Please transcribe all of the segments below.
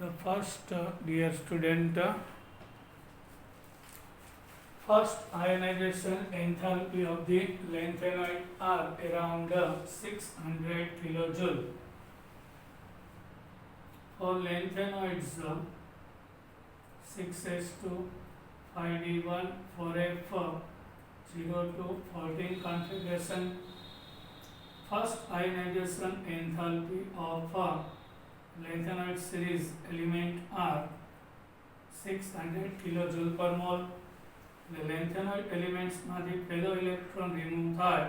The first, dear student, first ionization enthalpy of the lanthanoid are around 600 kilojoule. For lanthanoids, 6s2 5d1 4f 0 to 14 configuration. First ionization enthalpy of lanthanoid series element are 600 kilojoule per mole. The lanthanoid elements માંથી પહેલો electron remove થાય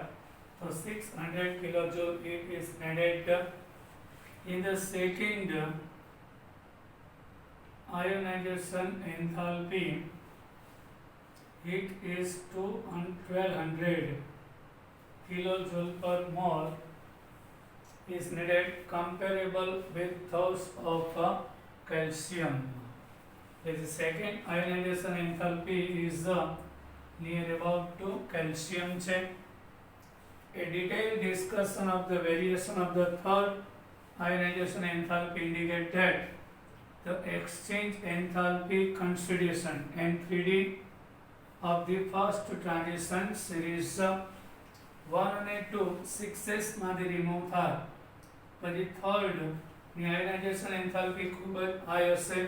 તો 600 kilojoule it is needed. In the second ionization enthalpy, it is 1200 kilojoule per mole is needed, comparable with those of calcium. The second ionization enthalpy is near about to calcium check. A detailed discussion of the variation of the third ionization enthalpy indicate that the exchange enthalpy constitution N3D of the first transition series 1 અને 2 6s માંથી remove થાય પછી third ની ionization enthalpy ખૂબ જ high હશે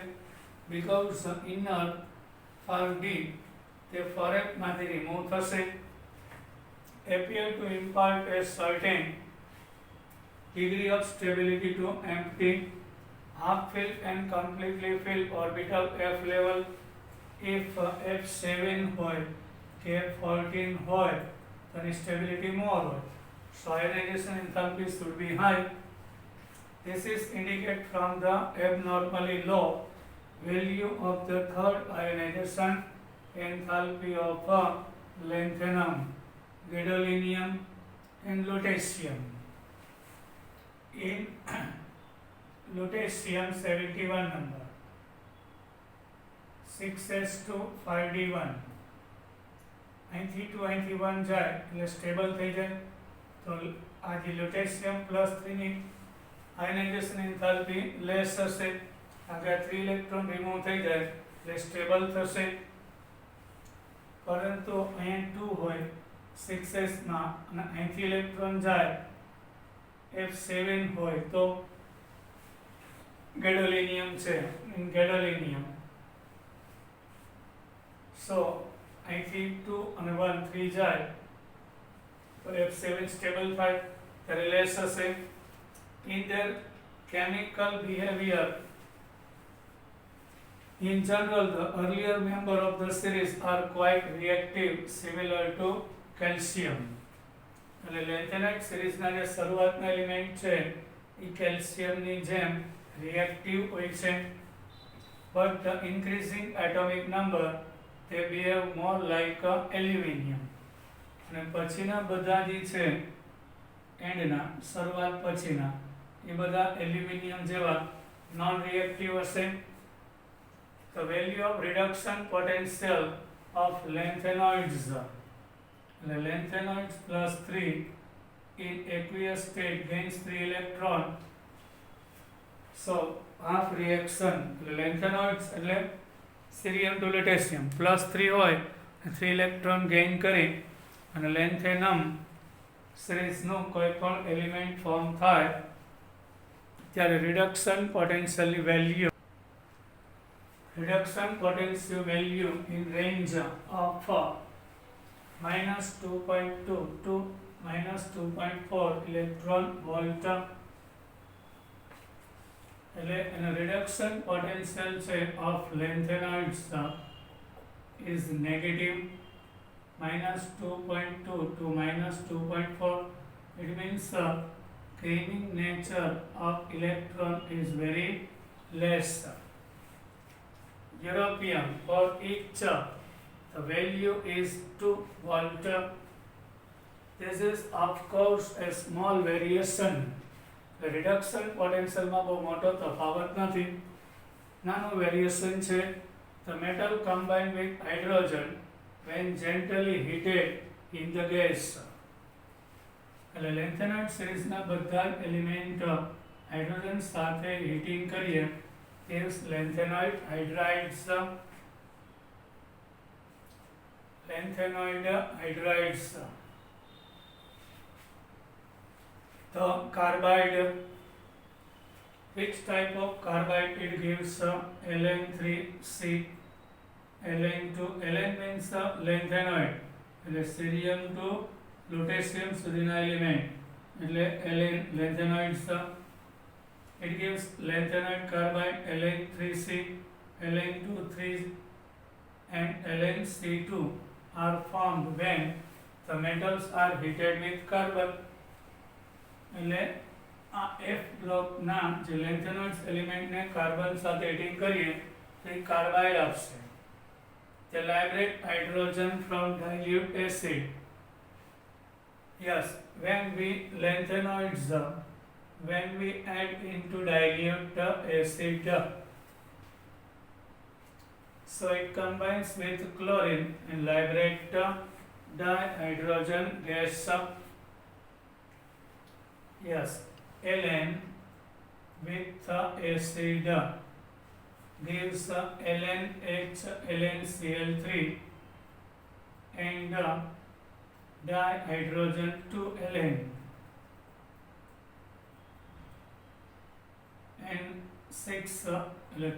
because inner for D તે ફરક માંથી રિમૂવ થશે appear to impart a certain degree of stability to empty half filled and completely filled orbital F level if F7 હોય કે F14 હોય then stability more હોય. So ionization enthalpy should be high. This is indicated from the abnormally low value of the third ionization enthalpy of lanthanum, gadolinium and lutetium. In lutetium 71 number 6s2 5d1 અહીંથી two અહીંથી 1 જાય એટલે stable થઈ જાય તો આ જે lutetium plus 3 ની આયનાઇઝેશન એન્થાલ્પી લેસ હશે આગળ 3 ઇલેક્ટ્રોન રિમૂવ થઈ જાય એટલે સ્ટેબલ થશે પરંતુ અહીંયા 2 હોય 6s માં અને અહીંથી ઇલેક્ટ્રોન જાય F7 હોય તો gadolinium છે gadolinium. So અહીંથી 2 અને 1 3 જાય તો F7 સ્ટેબલ થાય ત્યારે લેસ હશે. In their chemical behavior, in general, the earlier member of the series are quite reactive, similar to calcium. એટલે lanthanide series ના જે શરૂઆતના એલિમેન્ટ છે એ કેલ્શિયમની જેમ રિએક્ટિવ હોય છે, but the increasing atomic number they behave more like aluminium. અને પછીના બધા જે છે એન્ડના શરૂઆત પછીના એ બધા એલ્યુમિનિયમ જેવા નોન રિએક્ટિવ હશે. The value of reduction potential of lanthanoids, lanthanoids plus 3 in aqueous state gains 3 electron. So half reaction lanthanoids એટલે cerium to lutetium plus 3 હોય 3 electron gain કરી અને lanthanum series નું કોઈ પણ એલિમેન્ટ ફોર્મ થાય ત્યારે reduction potential value in range of -2.2 to -2.4 electron volt. એટલે એનો reduction potential છે of lanthanoids is negative -2.2 to -2.4. It means gaining nature of electron is very less. Europium for each the value is 2 volt. This is of course a small variation. The reduction potential માં બહુ મોટો તફાવત નથી, નાનું variation છે. The metal combined with hydrogen when gently heated in the gas. એટલે lanthanide series ના બધા એલિમેન્ટ હાઇડ્રોજન સાથે હીટિંગ કરીએ gives lanthanoid hydrides. Lanthanoid hydrides. The carbide, which type of carbide it gives? Ln3C. Ln2. Ln means lanthanoid. એટલે સીરિયમ two lutetium સુધીના element એટલે Ln lanthanoids. It gives lanthanoid carbide Ln3C, Ln23 and Lnc2 are formed when the metals are heated with carbon. એટલે આ F બ્લોકના જે લેન્થેનોઇડ્સ એલિમેન્ટને carbon સાથે heating કરીએ તો એ કાર્બાઇડ આપશે. They liberate hydrogen from dilute acid. Yes, when we lanthanoids, when we add into dilute acid, so it combines with chlorine and liberate dihydrogen gas. Yes, Ln with acid gives LNH, LnCl3 and dihydrogen 2Ln and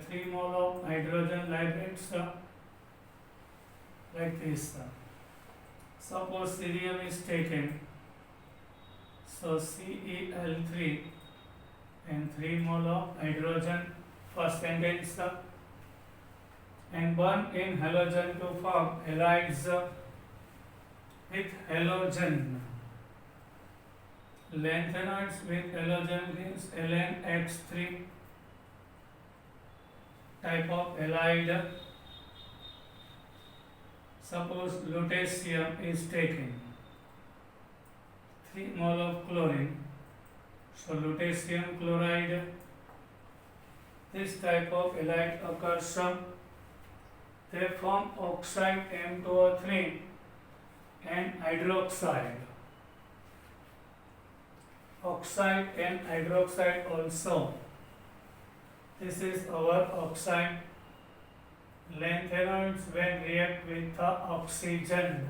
3 mole of hydrogen liberates like this. Suppose cerium is taken, so Cel3 and 3 mole of hydrogen first sentence and burn in halogen to form halides with halogen. Lanthanoids with halogen gives LnX3 type of halide. Suppose lutetium is taken, 3 mole of chlorine, so lutetium chloride. This type of halide occurs. They form oxide M2O3 and hydroxide. Oxide and hydroxide also. This is our oxide. Lanthanoids when react with the oxygen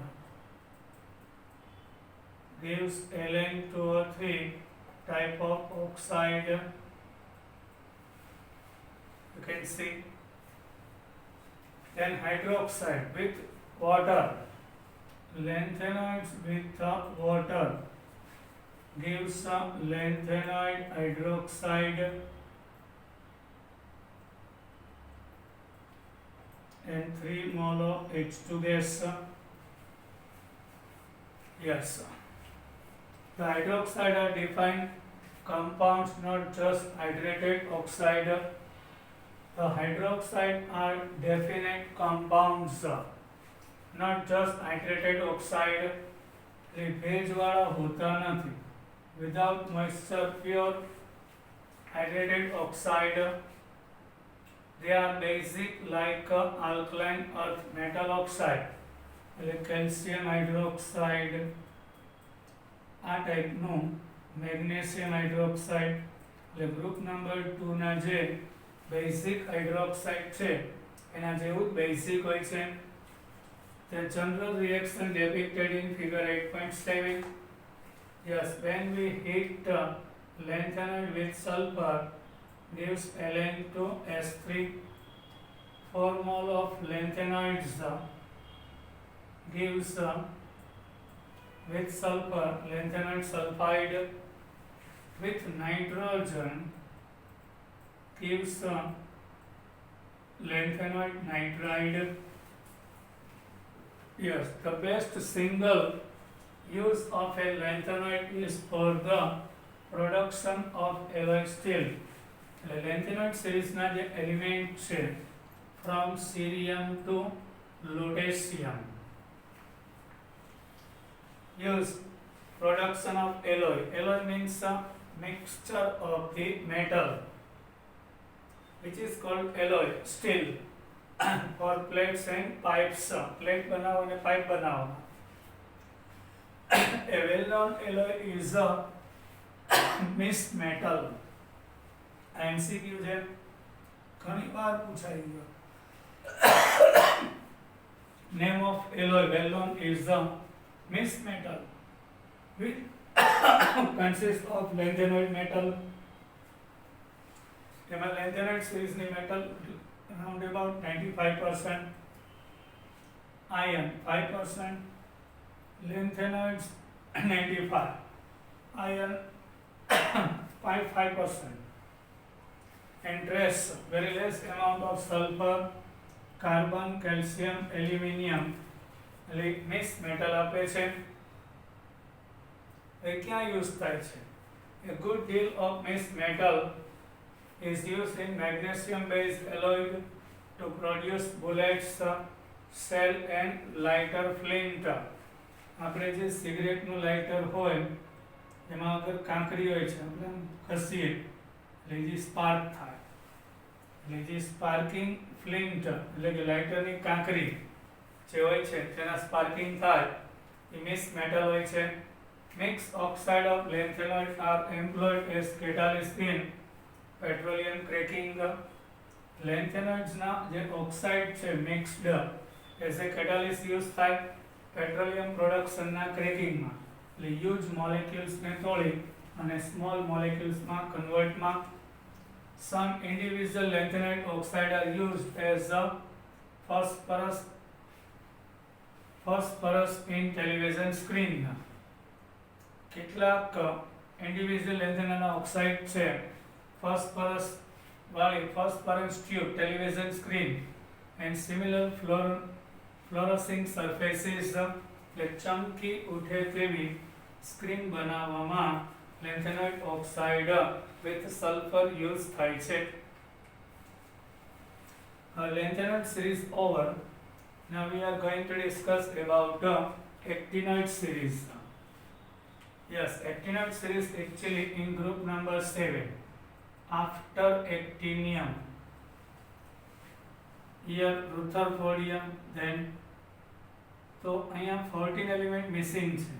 gives Ln2O3 type of oxide. You can see. Then hydroxide with water. Lanthanoids with the water gives lanthanoid hydroxide and 3 mole of H2 gas. Yes. The hydroxide are defined compounds, not just hydrated oxide. The hydroxide are definite compounds, not just hydrated oxide. એ ભેજવાળા હોતા નથી. Without moisture, pure hydrated oxide. They are basic like alkaline earth metal oxide. એટલે calcium hydroxide, આ ટાઈપનું magnesium hydroxide. એટલે group number 2 ના જે basic hydroxide છે એના જેવું જ બેઝિક હોય છે. The general reaction depicted in figure 8.7. Yes, when we heat lanthanoid with sulfur gives Ln2S3. 4 mole of lanthanoids gives with sulfur lanthanoid sulfide with nitrogen gives lanthanoid nitride. Yes, the best single use of a lanthanoid is for the production of alloy steel. Lanthanoid series na je element છે from cerium to lutetium. Use production of alloy. Alloy means a mixture of the metal, which is called alloy steel. For plates and pipes, plate બનાવો અને pipe બનાવો. A well-known alloy is a mixed metal. MCQ છે ઘણી વાર પૂછાઈ ગયો. Name of alloy well known is the mixed metal which consists of lanthanoid metal. તેમાં lanthanoid series ની metal around about 95%, iron 5%, lanthanoids 95, iron 5%, and trace very less amount of sulfur, carbon, calcium, aluminium. એટલે mix metal આપે છે. એ ક્યાં use થાય છે? A good deal of mixed metal is used in magnesium based alloy to produce bullets, shell and lighter flint. આપણે જે સિગરેટનું lighter હોય એમાં અગર કાંકરી હોય છે આપણે આમ ઘસીએ એટલે જે સ્પાર્ક થાય, એટલે જે સ્પાર્કિંગ ફ્લિન્ટ એટલે કે લાઇટરની કાંકરી જે હોય છે તેના સ્પાર્કિંગ થાય એ મિક્સ મેટલ હોય છે. Mix oxide of lanthanide are employed as catalyst in petroleum cracking. લેન્થેનોઇડ્સના જે ઓક્સાઇડ છે mixed as a catalyst use થાય પેટ્રોલિયમ પ્રોડક્શનના ક્રેકિંગમાં. એટલે હ્યુજ મોલેક્યુલ્સને તોડી અને small મોલેક્યુલ્સમાં કન્વર્ટમાં. Some individual lanthanide oxide are used as a phosphorus in television screen. કેટલાક individual લેન્થેનાઇડ oxide છે phosphorus વાળી phosphorus tube television screen and similar fluorescing surfaces. એટલે ચમકી ઉઠે તેવી સ્ક્રીન બનાવવામાં lanthanide oxide with sulfur use થાય છે. Lanthanide series over. Now we are going to discuss about actinoid series. Yes, actinoid series actually in group number 7 after actinium. Here rutherfordium, then તો અહીંયા 14 element missing છે.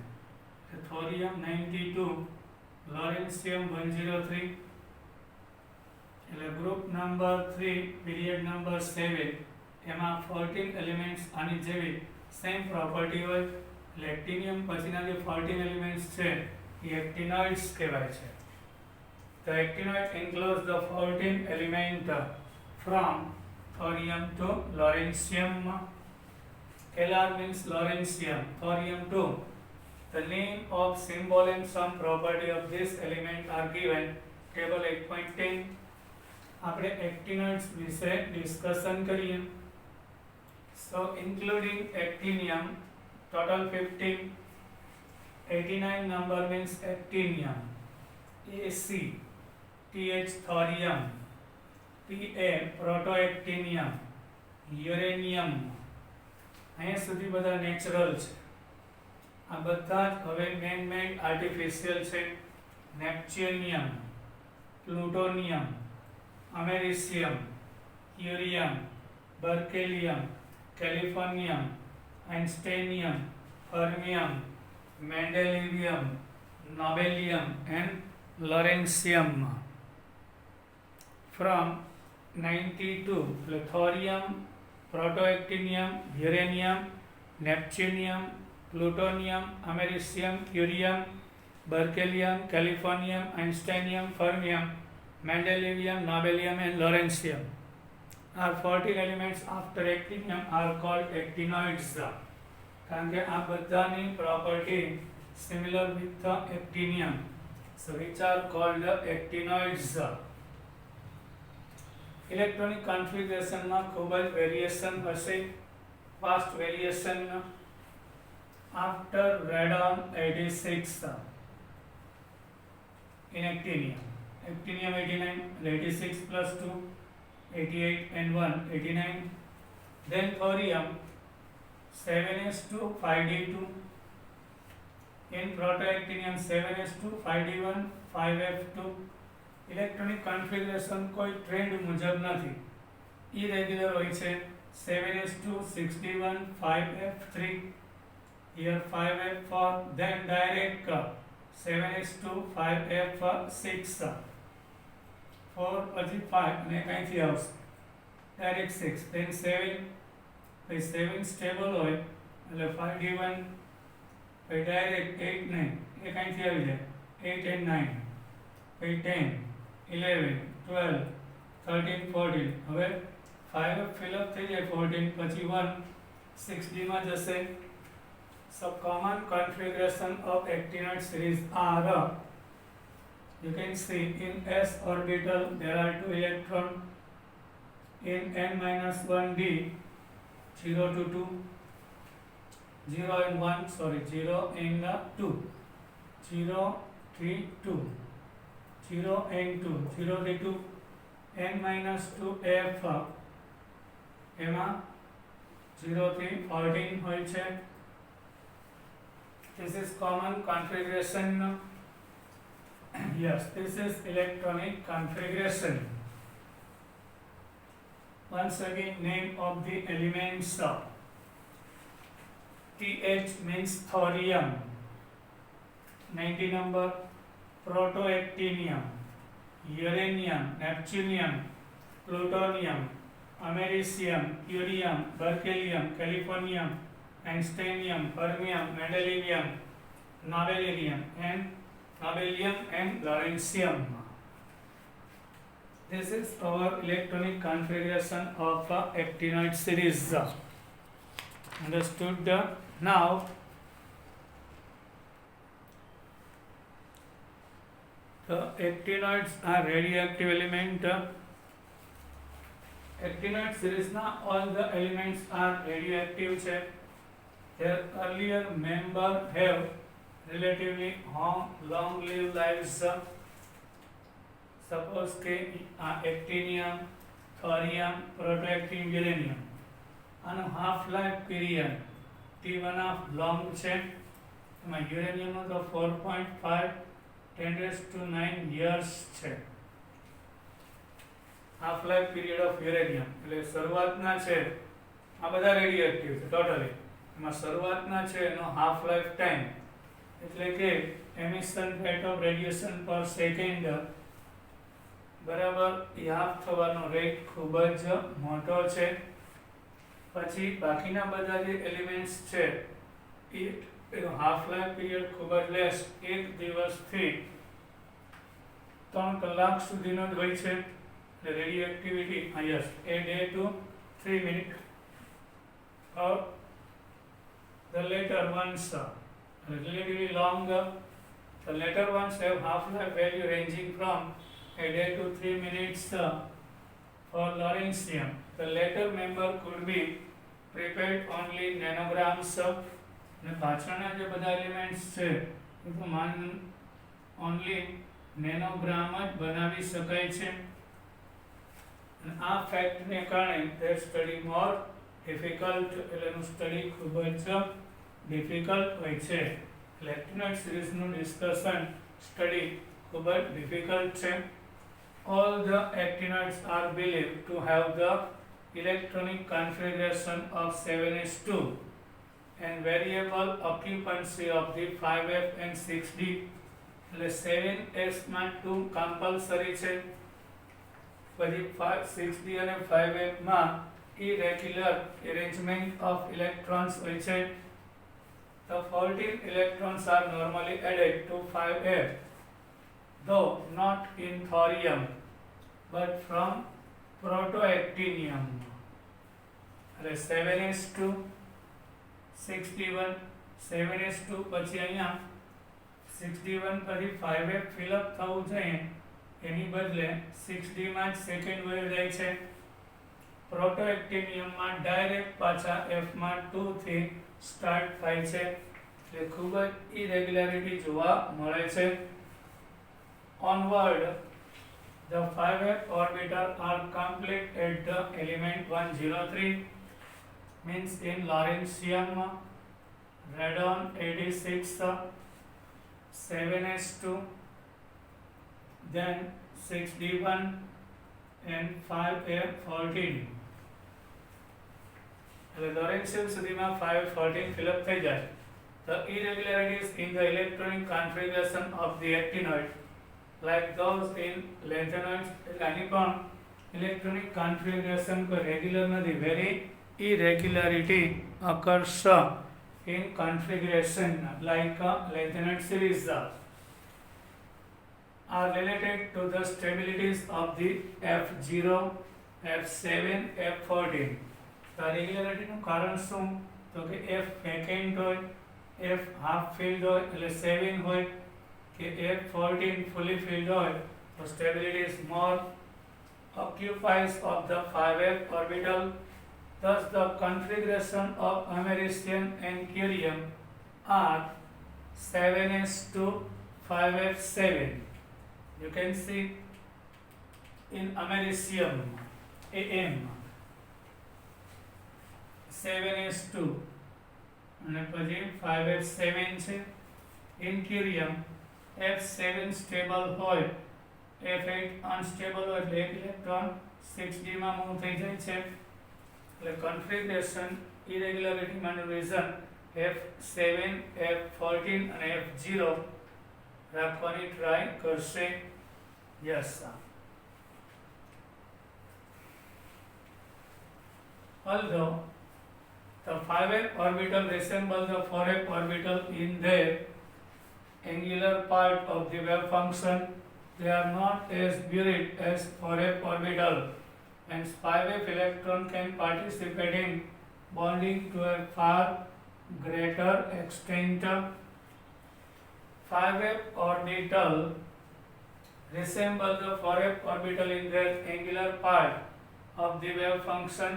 thorium 92, lawrencium 103. એટલે group number 3 period number 7 એમાં 14 elements આની જેવી same property હોય. એટલે એક્ટિનિયમ પછીના જે 14 એલિમેન્ટ્સ છે એ એક્ટિનોઇડ્સ કહેવાય છે. The actinoid includes the 14 element from thorium to lawrencium. Calar means lawrencium, thorium 2. The name of symbol and some property of this element are given. Table 8.10. આપણે actinoids વિશે ડિસ્કશન કરીએ. So including actinium total 15. 89 number means actinium. AC TH thorium, PA protoactinium, uranium. અહીંયા સુધી બધા natural છે. આ બધા જ હવે મેન આર્ટિફિશિયલ છે. નેપ્ચ્યુનિયમ, plutonium, અમેરિશિયમ, ક્યુરિયમ, બર્કેલિયમ, કેલિફોર્નિયમ, einsteinium, fermium, mendelevium, nobelium and lawrencium. From 92 thorium, protoactinium, uranium, neptunium, plutonium, americium, curium, berkelium, californium, einsteinium, fermium, mendelevium, nobelium and lawrencium are 14 elements after actinium are called actinoids. કારણ કે આ બધાની property similar with the actinium, so which are called actinoids. Electronic કન્ફિગરેશનમાં ખૂબ જ variation હશે, fast variation. After radon 86 in actinium 89, 86 plus 2 88 and 1 89. Then thorium 7s2 5d2. In protoactinium 7s2 5d1 5f2. Electronic configuration કોઈ trend મુજબ નથી, irregular હોય છે. 7s2 61 5f3. here 5f4, then direct 7s2 5f6 4 પછી 5 અને અહીંથી આવશે ડાયરેક્ટ 6 then 7 પછી 7 સ્ટેબલ હોય એટલે 5d1 પછી ડાયરેક્ટ 8 9 એ કાંઈથી આવી જાય 8 and 9 પછી 10 11 12 13 14 હવે 5 ફિલઅપ થઈ જાય 14 પછી 1 6d માં જશે. So common configuration of actinoid series are you can see in s orbital there are 2 electrons. In n-1d 0 to 2 0 and 1 sorry 0 and 2 0 3 2 0 and 2 0 3 2 n-2 f એમાં 0 3 14 હોય છે. This is common configuration. Yes, this is electronic configuration. Once again, name of the elements. Th means thorium. 90 number. Protoactinium, uranium, neptunium, plutonium, americium, curium, berkelium, californium, einsteinium, fermium, mendelevium, nobelium and lawrencium. This is our electronic configuration of actinoid series. Understood? Now, the actinoids are radioactive element. Actinoid series na all the elements are radioactive છે. Their earlier member have relatively long lived lives. Suppose કે actinium, thorium, protoactinium, uranium આનો half life period T1 long છે. એમાં uranium નો તો 4.5 10⁻⁹ years છે. Half life period of uranium એટલે શરૂઆતના છે આ બધા રેડિયોએક્ટિવ છે ટોટલી. એમાં શરૂઆતના છે એનો હાફ લાઈફ ટાઈમ એટલે કે એમિશન રેટ ઓફ રેડિયેશન પર સેકન્ડ બરાબર હાફ થવાનો રેટ ખૂબ જ મોટો છે. પછી બાકીના બધા જે એલિમેન્ટ્સ છે એનો હાફ લાઈફ પીરિયડ ખૂબ જ લેસ 1 દિવસથી 3 કલાક સુધીનો જ હોય છે. The radioactivity highest a day to 3 minutes or the later ones relatively longer. The later ones have half-life value ranging from a day to 3 minutes for lawrencium. The later member could be prepared only nanograms. અને પાછળના જે બધા elements છે એ તો only nanogram જ બનાવી શકાય છે. આ ફેક્ટને કારણે their study more difficult એટલે એનું સ્ટડી ખૂબ જ ડિફિકલ્ટ હોય છે. એટલે actinoid series નું ડિસ્કશન સ્ટડી ખૂબ જ ડિફિકલ્ટ છે. All the actinoids are believed to have the electronic configuration of 7s2 and variable occupancy of the 5f and 6d. એટલે 7s માં 2 compulsory છે. પછી 6d અને 5f માં irregular arrangement of electrons હોય છે. The 14 electrons are normally added to 5f, though not in thorium but from protoactinium. 7s2 61 7s2 પછી અહીંયા 61 પછી 5f ફિલઅપ થવું જોઈએ એની બદલે 6d માં જ સેકન્ડ વયો જાય છે. પ્રોટોએક્ટિનિયમ માં ડાયરેક્ટ પાછા f માં 2 થી સ્ટાર્ટ થાય છે. એટલે ખૂબ જ ઇરેગ્યુલારિટી જોવા મળે છે. Onward, the 5f orbital are complete at the element 103, means in lawrencium, radon 86, 7s2, then 6d1 and 5f14. એટલે lawrencium સુધીમાં 5f14 ફિલઅપ થઈ જાય. The irregularities in the electronic configuration of the actinoid like those in lanthanoids એટલે આની પણ electronic configuration કોઈ regular નથી. Very irregularity occurs in configuration like Lanthanide series are related to the stabilities of the F0, F7, F14. તો આ રેગ્યુલારિટીનું કારણ શું? તો કે F વેકેન્ટ હોય, F હાફ ફિલ્ડ હોય એટલે 7 હોય કે F14 ફુલી ફિલ્ડ હોય તો stability is more occupies of the 5f orbital. Thus the configuration of americium and curium are 7s to 5f7. You can see in americium Am 7s2 અને પછી 5f7 છે. In curium F7 stable હોય, F8 unstable હોય એટલે એક electron 6d માં move થઈ જાય છે. એટલે કન્ફિગરેશન ઇરેગ્યુલારિટી માનું રીઝન F7, F14 અને F0 રાખવાની ટ્રાય કરશે. Yes. Although the 5f orbital resemble the 4f orbital in their angular part of the wave function, they are not as buried as 4f orbital, and 5f electron can participate in bonding to a far greater extent. 5f orbital resemble the 4f orbital in their angular part of the wave function.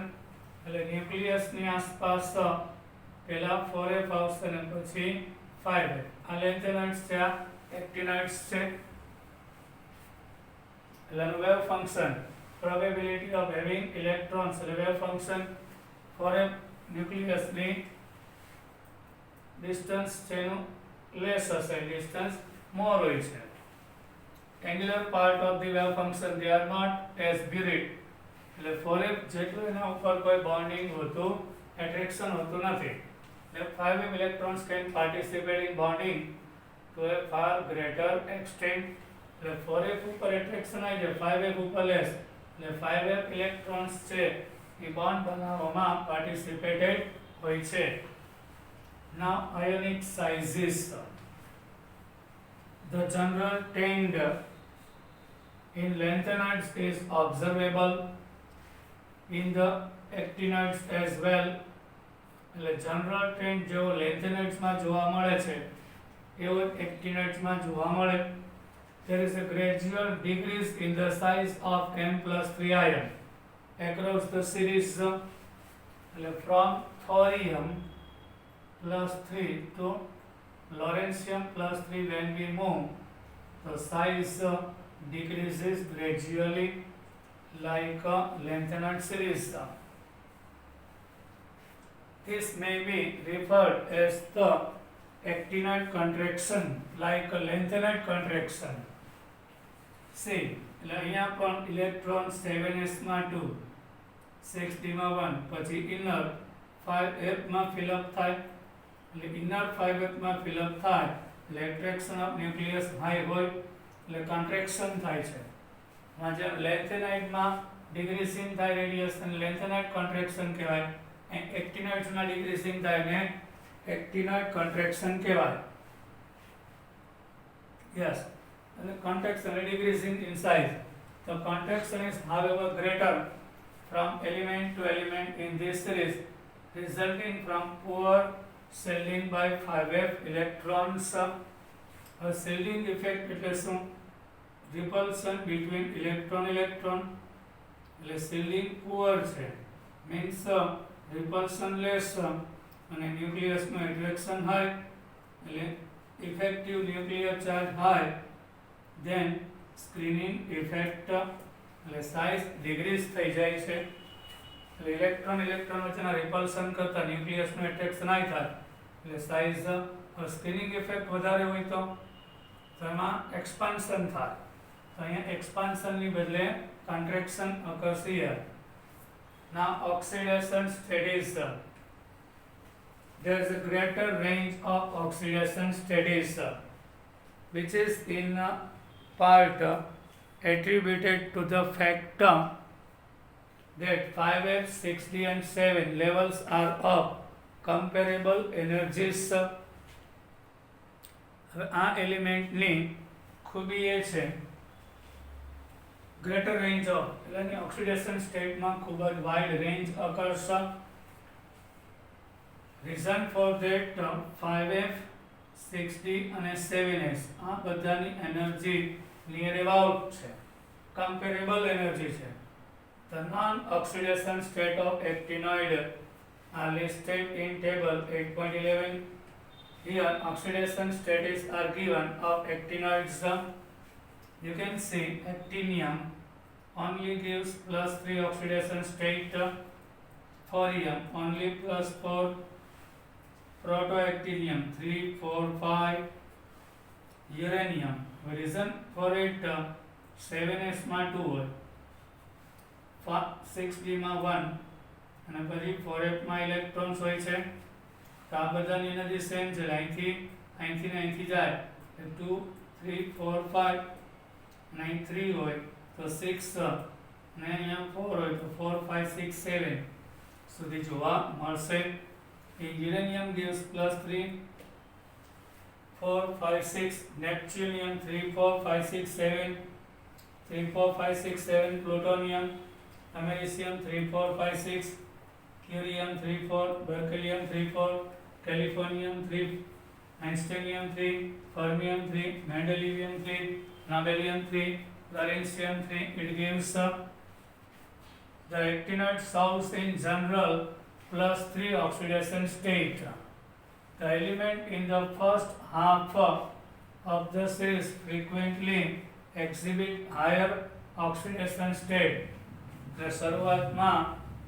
એટલે ન્યુક્લિયસની આસપાસ પહેલા 4f આવશે અને પછી 5f. આ લેન્થેનાઇડ્સ છે, આ એક્ટિનાઇડ્સ છે. એટલે wave function probability of having electrons એટલે વેવ ફંક્શન 4f ન્યુક્લિયસની ડિસ્ટન્સ છે એનું લેસ હશે, ડિસ્ટન્સ મોર હોય છે. angular part of the wave function they are not as buried. એટલે 4f જેટલું એના ઉપર કોઈ બોન્ડિંગ હોતું, એટ્રેક્શન હોતું નથી. એટલે 5f electrons can participate in bonding to a far greater extent. એટલે 4f ઉપર એટ્રેક્શન આવી જાય, 5f ઉપર લેસ. એટલે 5f electrons છે એ બોન્ડ બનાવવામાં પાર્ટિસિપેટેડ હોય છે. Now ionic sizes. The general trend in lanthanides is observable in the actinides as well. એટલે જનરલ ટ્રેન્ડ જેવો લેન્થેનાઇડ્સમાં જોવા મળે છે એવો એક્ટિનાઇડ્સમાં જોવા મળે. There is a gradual decrease in the size of M+3 ion across the series from thorium +3 to lawrencium +3. When we move, the size decreases gradually like a lanthanide series. This may be referred as the actinide contraction like a lanthanide contraction. See, એટલે અહીંયા પણ electron 7s માં 2, 6d માં 1, પછી inner 5f માં fill up થાય. એટલે inner 5f માં ફિલઅપ થાય એટલે એટ્રેક્શન ઓફ ન્યુક્લિયસ હાઈ હોય એટલે કોન્ટ્રેક્શન થાય છે. જે લેન્થેનાઇડમાં ડિક્રીઝિંગ થાય રેડિયસ અને લેન્થેનાઇડ કોન્ટ્રેક્શન કહેવાય. એક્ટિનાઇડ્સમાં ડિક્રીઝિંગ થાય ને એક્ટિનાઇડ કોન્ટ્રેક્શન કહેવાય. Yes. and the contraction is decreasing in size. The contraction is however greater from element to element in this series, resulting from poor shielding by 5f electrons. A shielding effect એટલે શું? Repulsion between electron. એટલે shielding poor છે means repulsion less અને ન્યુક્લિયસનું attraction high એટલે effective nuclear charge high. Then screening effect એટલે size decrease થઈ જાય છે. એટલે ઇલેક્ટ્રોન વચ્ચેના રિપલ્શન કરતા ન્યુક્લિયસનું એટ્રેક્શન નહીં થાય એટલે સાઇઝ સ્ક્રીનિંગ ઇફેક્ટ વધારે હોય તો એમાં એક્સપાન્શન થાય. તો અહીંયા એક્સપાન્શનની બદલે contraction occurs here. Now oxidation studies. There is a greater range of oxidation studies which is in part attributed to the fact that 5F, 6D and 7 levels are of comparable energies. હવે આ એલિમેન્ટની ખૂબી એ છે greater range of એટલે એની oxidation સ્ટેટમાં ખૂબ જ wide range occurs. Reason for that 5F, 6D અને 7S આ બધાની એનર્જી નિયર અબાઉટ છે, કમ્પેરેબલ એનર્જી છે. The non-oxidation state of actinoid are listed in table 8.11. Here oxidation states are given of actinoids. You can see actinium only gives +3 oxidation state, thorium only +4, protoactinium 3, 4, 5, uranium reason for it 7s માં 2 હોય, 6D માં 1 અને પછી 4F માં electrons હોય છે. તો આ બધાની એનર્જી સેમ છે, અહીંથી ને અહીંથી જાય 2, 3, 4, 5 અને અહીં 3 હોય તો 6 અને અહીંયા 4 હોય તો 4, 5, 6, 7 સુધી જોવા મળશે. Uranium gives +3, 4, 5, 6, neptunium 3, 4, 5, 6, 7, 3, 4, 5, 6, 7, plutonium, americium 3, 4, 5, 6, curium 3, 4, berkelium 3, 4, californium 3, einsteinium 3, fermium 3, mendelevium 3, nobelium 3, valensium 3. It gives the actinoid shows in general +3 oxidation state. The element in the first half of the series frequently exhibit higher oxidation state. The શરૂઆતમાં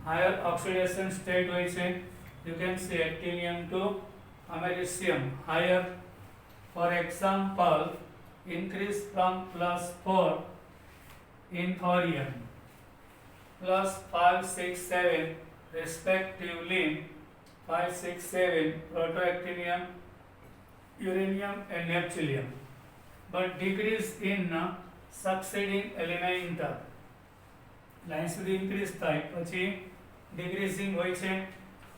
higher oxidation state હોય છે. You can see actinium to americium higher. For example, increase from +4 in thorium, +5, 6, 7 respectively, 5, 6, 7 protoactinium, uranium and neptunium, but decrease in succeeding element. Line સુધી increase થાય પછી ડિક્રીઝિંગ હોય છે,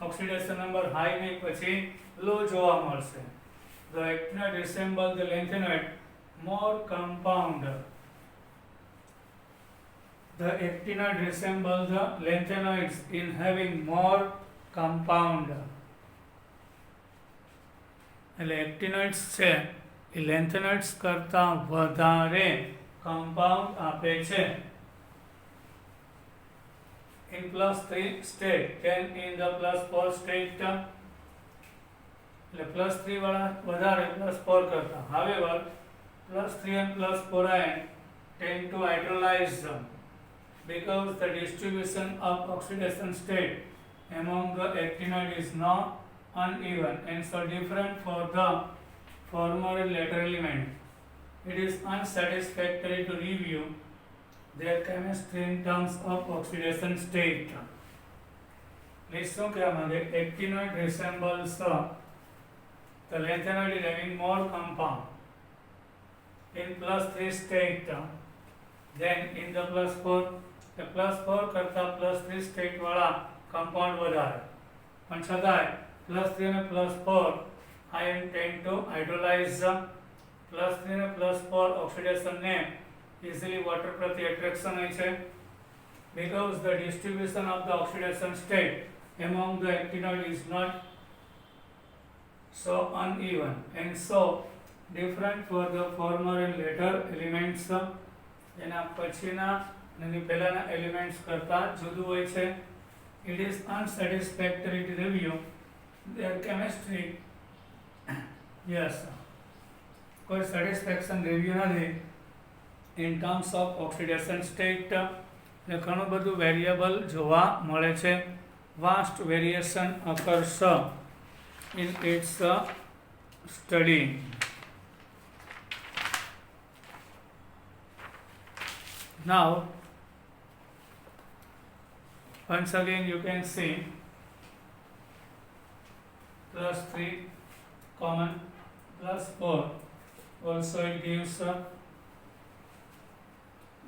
oxidation number high નહીં પછી લો જોવા મળશે. The actinoid resemble the lanthanoid more compound. The actinoid resemble the lanthanoids in having more compound. એટલે એક્ટિનોઇડ્સ છે એ લેન્થેનોઇડ્સ કરતાં વધારે કમ્પાઉન્ડ આપે છે. In +3 state, then in the +4 state, એટલે +3 વાળા વધારે +4 કરતા. However, +3 and +4 ion tend to hydrolyze because the distribution of oxidation state among the actinoid is not uneven and so different for the former and later element. It is unsatisfactory to review their chemistry in terms of oxidation state. Please શું કહેવા માંગે? Actinoid resembles the lanthanoid is having more compound in +3 state then in the +4. the +4 કરતા +3 state વાળા compound વધારે, પણ છતાંય +3 અને +4 ion tend to hydrolyze. +3 અને +4 oxidation ને easily water પ્રતિ attraction હોય છે because the distribution of the oxidation state among the actinoid is not so uneven and so different for the former and later elements. એના પછીના અને પહેલાના elements કરતાં જુદું હોય છે. It is unsatisfactory to review their chemistry. Yes, કોઈ satisfaction review નથી in terms of oxidation state. એટલે ઘણું બધું વેરિયેબલ જોવા મળે છે. Vast variation occurs in its study. Now, once again you can see +3 common, +4 also it gives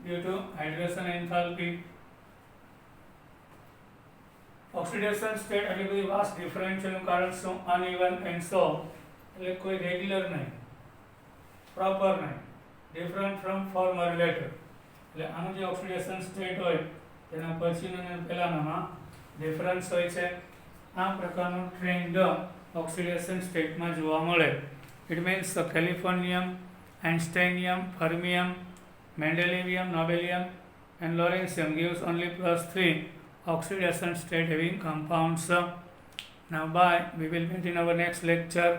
due to hydration enthalpy oxidation state એટલે બધી વાસ્ટ ડિફરન્શિયલનું કારણ શું? અનઇવન એન્ડ સો, એટલે કોઈ રેગ્યુલર નહીં, પ્રોપર નહીં, ડિફરન્ટ ફ્રોમ ફોર્મર લેટર. એટલે આનું જે ઓક્સિડેશન સ્ટેટ હોય તેના પછીના અને પહેલાનામાં ડિફરન્સ હોય છે. આ પ્રકારનું ટ્રેન્ડ ઓક્સિડેશન સ્ટેટમાં જોવા મળે. It means the californium, einsteinium, fermium, mendelevium, nobelium and lawrencium gives only +3 oxidation state having compounds. Now bye, we will meet in our next lecture.